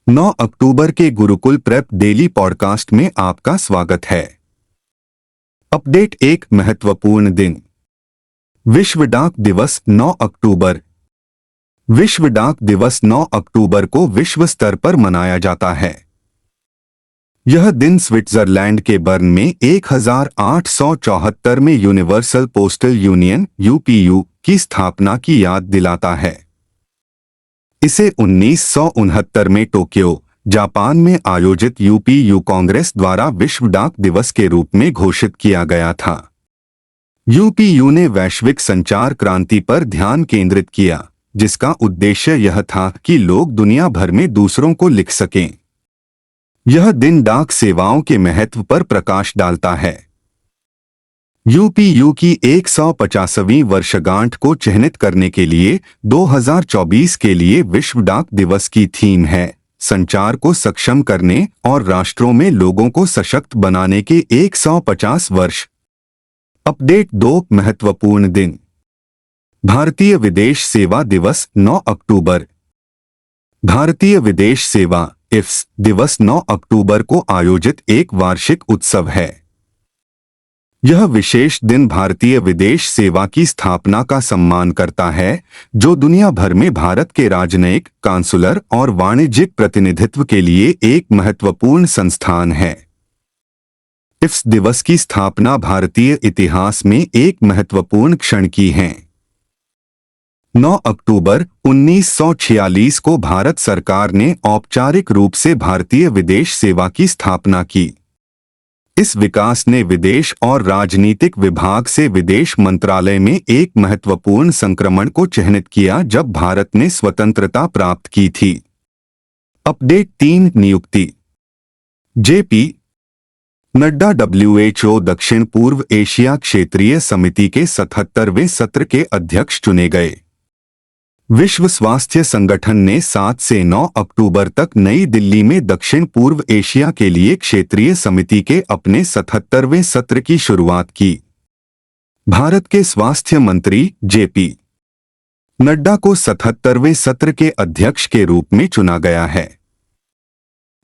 9 अक्टूबर के Gurukul prep daily podcast में आपका स्वागत है। अपडेट। एक महत्वपूर्ण दिन। विश्व डाक दिवस 9 अक्टूबर। विश्व डाक दिवस 9 अक्टूबर को विश्व स्तर पर मनाया जाता है। यह दिन स्विट्जरलैंड के बर्न में 1874 में यूनिवर्सल पोस्टल यूनियन (यूपीयू) की स्थापना की याद दिलाता है। इसे 1969 में टोक्यो, जापान में आयोजित यूपीयू कांग्रेस द्वारा विश्व डाक दिवस के रूप में घोषित किया गया था। यूपीयू ने वैश्विक संचार क्रांति पर ध्यान केंद्रित किया, जिसका उद्देश्य यह था कि लोग दुनिया भर में दूसरों को लिख सकें। यह दिन डाक सेवाओं के महत्व पर प्रकाश डालता है। यूपीयू की 150वीं वर्षगांठ को चिह्नित करने के लिए 2024 के लिए विश्व डाक दिवस की थीम है संचार को सक्षम करने और राष्ट्रों में लोगों को सशक्त बनाने के 150 वर्ष। अपडेट। 2 महत्वपूर्ण दिन। भारतीय विदेश सेवा दिवस 9 अक्टूबर। भारतीय विदेश सेवा (IFS) दिवस 9 अक्टूबर को आयोजित एक वार्षिक उत्सव है। यह विशेष दिन भारतीय विदेश सेवा की स्थापना का सम्मान करता है, जो दुनिया भर में भारत के राजनयिक, कांसुलर और वाणिज्यिक प्रतिनिधित्व के लिए एक महत्वपूर्ण संस्थान है। IFS दिवस की स्थापना भारतीय इतिहास में एक महत्वपूर्ण क्षण की है। 9 अक्टूबर 1946 को भारत सरकार ने औपचारिक रूप से भारतीय विदेश सेवा की स्थापना की। इस विकास ने विदेश और राजनीतिक विभाग से विदेश मंत्रालय में एक महत्वपूर्ण संक्रमण को चिह्नित किया जब भारत ने स्वतंत्रता प्राप्त की थी। अपडेट। 3 नियुक्ति। जेपी नड्डा WHO दक्षिण पूर्व एशिया क्षेत्रीय समिति के 77वें सत्र के अध्यक्ष चुने गए। विश्व स्वास्थ्य संगठन ने 7 से 9 अक्टूबर तक नई दिल्ली में दक्षिण पूर्व एशिया के लिए क्षेत्रीय समिति के अपने 77वें सत्र की शुरुआत की। भारत के स्वास्थ्य मंत्री जेपी नड्डा को 77वें सत्र के अध्यक्ष के रूप में चुना गया है।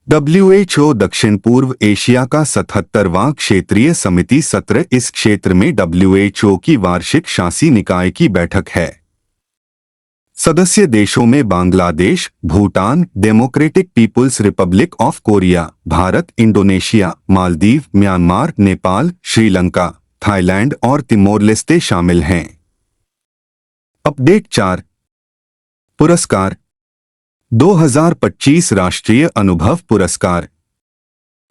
WHO दक्षिण पूर्व एशिया का 77वां क्षेत्रीय समिति सत्र इस क्षेत्र में WHO की वार्षिक शासी निकाय की बैठक है। सदस्य देशों में Bangladesh, Bhutan, democratic people's republic of Korea, Bharat, Indonesia, Maldives, Myanmar, Nepal, Sri Lanka, Thailand और तिमोर लेस्ते शामिल हैं। अपडेट। 4 पुरस्कार। 2025 राष्ट्रीय अनुभव पुरस्कार।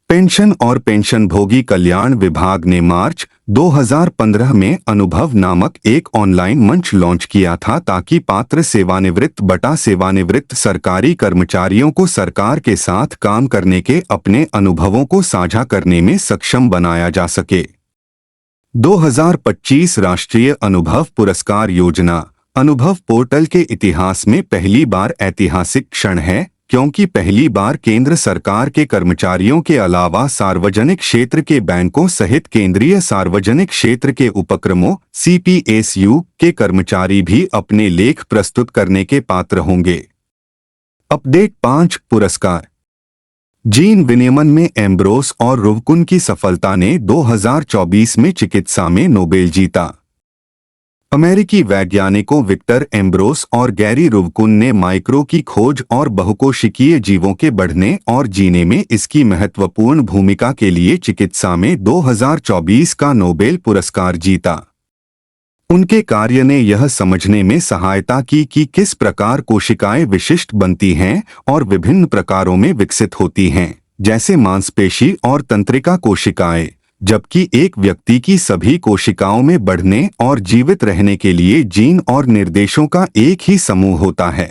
पेंशन और पेंशनभोगी कल्याण विभाग ने मार्च 2015 में अनुभव नामक एक ऑनलाइन मंच लॉन्च किया था ताकि पात्र सेवानिवृत्त सरकारी कर्मचारियों को सरकार के साथ काम करने के अपने अनुभवों को साझा करने में सक्षम बनाया जा सके। 2025 राष्ट्रीय अनुभव पुरस्कार योजना अनुभव पोर्टल के इतिहास में पहली बार ऐतिहासिक क्षण है, क्योंकि पहली बार केंद्र सरकार के कर्मचारियों के अलावा सार्वजनिक क्षेत्र के बैंकों सहित केंद्रीय सार्वजनिक क्षेत्र के उपक्रमों (CPSU) के कर्मचारी भी अपने लेख प्रस्तुत करने के पात्र होंगे। अपडेट। 5 पुरस्कार। जीन विनियमन में एम्ब्रोस और रुवकुन की सफलता ने 2024 में चिकित्सा में नोबेल जीता। अमेरिकी वैज्ञानिकों विक्टर एम्ब्रोस और गैरी रुवकुन ने माइक्रो की खोज और बहुकोशिकीय जीवों के बढ़ने और जीने में इसकी महत्वपूर्ण भूमिका के लिए चिकित्सा में 2024 का नोबेल पुरस्कार जीता। उनके कार्य ने यह समझने में सहायता की कि किस प्रकार कोशिकाएं विशिष्ट बनती हैं और विभिन्न प्रकारों में विकसित होती हैं, जैसे मांसपेशी और तंत्रिका कोशिकाएं, जबकि एक व्यक्ति की सभी कोशिकाओं में बढ़ने और जीवित रहने के लिए जीन और निर्देशों का एक ही समूह होता है।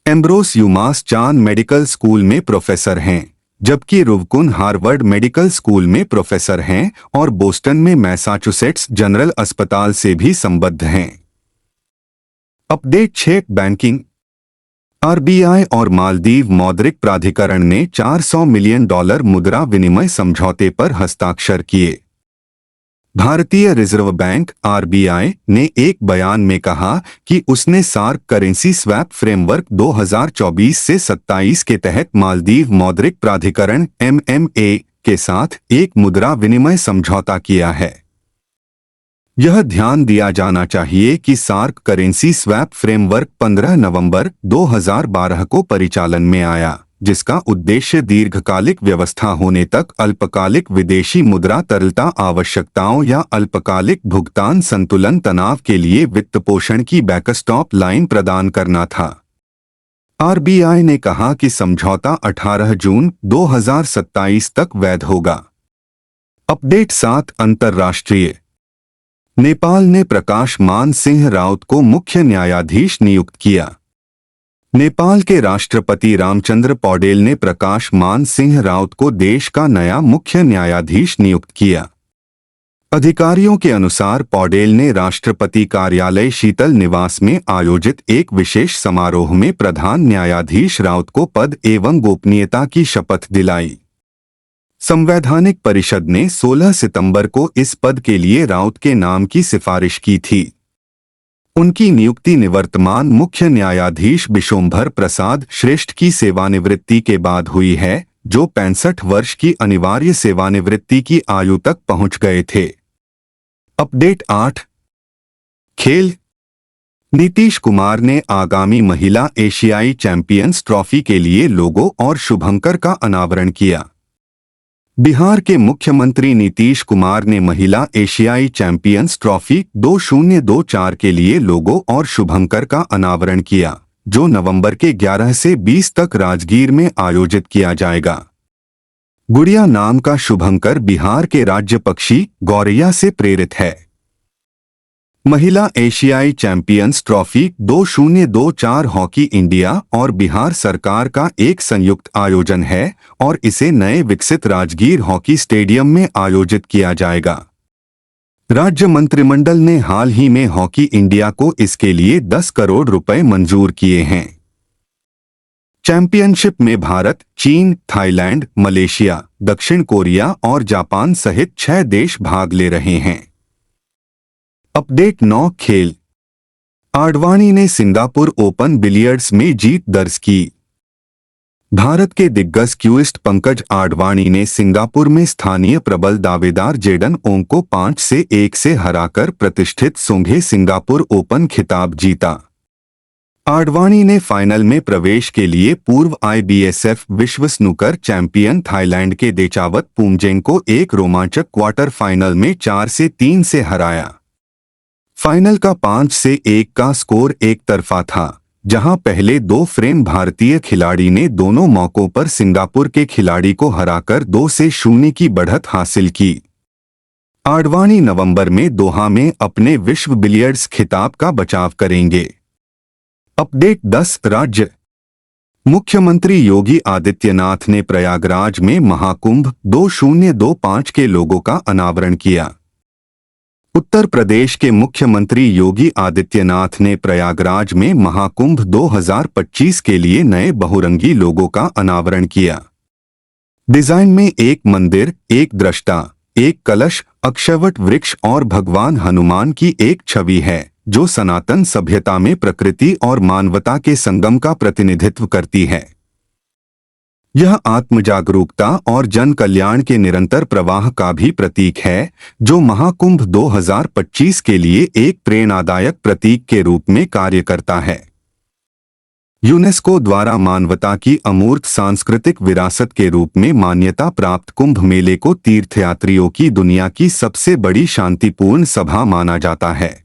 एम्ब्रोस यूमास चान मेडिकल स्कूल में प्रोफेसर हैं, जबकि रुवकुन हार्वर्ड मेडिकल स्कूल में प्रोफेसर हैं और बोस्टन में मैसाचुसेट्स जनरल अस्पताल से भी संबद्ध हैं। अपडेट। 6 बैंकिंग। RBI और मालदीव मौद्रिक प्राधिकरण ने $400 मिलियन मुद्रा विनिमय समझौते पर हस्ताक्षर किए। भारतीय रिजर्व बैंक (आरबीआई) ने एक बयान में कहा कि उसने सार्क करेंसी स्वैप फ्रेमवर्क 2024 से 27 के तहत मालदीव मौद्रिक प्राधिकरण (MMA) के साथ एक मुद्रा विनिमय समझौता किया है। यह ध्यान दिया जाना चाहिए कि सार्क करेंसी स्वैप फ्रेमवर्क 15 नवंबर 2012 को परिचालन में आया, जिसका उद्देश्य दीर्घकालिक व्यवस्था होने तक अल्पकालिक विदेशी मुद्रा तरलता आवश्यकताओं या अल्पकालिक भुगतान संतुलन तनाव के लिए वित्तपोषण की बैकस्टॉप लाइन प्रदान करना था। आरबीआई ने कहा कि समझौता 18 जून 2027 तक वैध होगा। अपडेट 7 अंतर्राष्ट्रीय। नेपाल ने प्रकाश मान सिंह राउत को मुख्य न्यायाधीश नियुक्त किया। नेपाल के राष्ट्रपति रामचंद्र पौडेल ने प्रकाश मान सिंह राउत को देश का नया मुख्य न्यायाधीश नियुक्त किया। अधिकारियों के अनुसार पौडेल ने राष्ट्रपति कार्यालय शीतल निवास में आयोजित एक विशेष समारोह में प्रधान न्यायाधीश राउत को पद एवं गोपनीयता की शपथ दिलाई। संवैधानिक परिषद ने 16 सितंबर को इस पद के लिए राउत के नाम की सिफारिश की थी। उनकी नियुक्ति निवर्तमान मुख्य न्यायाधीश बिशोम्भर प्रसाद श्रेष्ठ की सेवानिवृत्ति के बाद हुई है, जो 65 वर्ष की अनिवार्य सेवानिवृत्ति की आयु तक पहुंच गए थे। अपडेट 8 खेल। नीतीश कुमार ने आगामी महिला एशियाई चैंपियंस ट्रॉफी के लिए लोगो और शुभंकर का अनावरण किया। बिहार के मुख्यमंत्री नीतीश कुमार ने महिला एशियाई चैंपियंस ट्रॉफी 2024 के लिए लोगो और शुभंकर का अनावरण किया, जो नवंबर के 11 से 20 तक राजगीर में आयोजित किया जाएगा। गुड़िया नाम का शुभंकर बिहार के राज्य पक्षी गौरैया से प्रेरित है। महिला एशियाई चैंपियंस ट्रॉफी 2024 हॉकी इंडिया और बिहार सरकार का एक संयुक्त आयोजन है और इसे नए विकसित राजगीर हॉकी स्टेडियम में आयोजित किया जाएगा। राज्य मंत्रिमंडल ने हाल ही में हॉकी इंडिया को इसके लिए 10 करोड़ रुपए मंजूर किए हैं। चैंपियनशिप में भारत, चीन, थाईलैंड, मलेशिया, दक्षिण कोरिया और जापान सहित 6 देश भाग ले रहे हैं। अपडेट 9 खेल। आडवाणी ने सिंगापुर ओपन बिलियर्ड्स में जीत दर्ज की। भारत के दिग्गज क्यूइस्ट पंकज आडवाणी ने सिंगापुर में स्थानीय प्रबल दावेदार जेडन ओंग को 5-1 से हराकर प्रतिष्ठित सोंघे सिंगापुर ओपन खिताब जीता। आडवाणी ने फाइनल में प्रवेश के लिए पूर्व IBSF विश्व स्नूकर चैंपियन थाईलैंड के देचावत पुमजेंग को एक रोमांचक क्वार्टर फाइनल में 4-3 से हराया। फाइनल का 5-1 का स्कोर एक तरफा था, जहां पहले 2 फ्रेम भारतीय खिलाड़ी ने दोनों मौकों पर सिंगापुर के खिलाड़ी को हराकर 2-0 की बढ़त हासिल की। आडवाणी नवंबर में दोहा में अपने विश्व बिलियर्ड्स खिताब का बचाव करेंगे। अपडेट 10 राज्य। मुख्यमंत्री योगी आदित्यनाथ ने प्रयागराज में महाकुंभ 2025 के लोगो का अनावरण किया। उत्तर प्रदेश के मुख्यमंत्री योगी आदित्यनाथ ने प्रयागराज में महाकुंभ 2025 के लिए नए बहुरंगी लोगो का अनावरण किया। डिजाइन में एक मंदिर, एक दृष्टा, एक कलश, अक्षयवट वृक्ष और भगवान हनुमान की एक छवि है, जो सनातन सभ्यता में प्रकृति और मानवता के संगम का प्रतिनिधित्व करती है। यह आत्म जागरूकता और जन कल्याण के निरंतर प्रवाह का भी प्रतीक है, जो महाकुंभ 2025 के लिए एक प्रेरणादायक प्रतीक के रूप में कार्य करता है। यूनेस्को द्वारा मानवता की अमूर्त सांस्कृतिक विरासत के रूप में मान्यता प्राप्त कुंभ मेले को तीर्थयात्रियों की दुनिया की सबसे बड़ी शांतिपूर्ण सभा माना जाता है।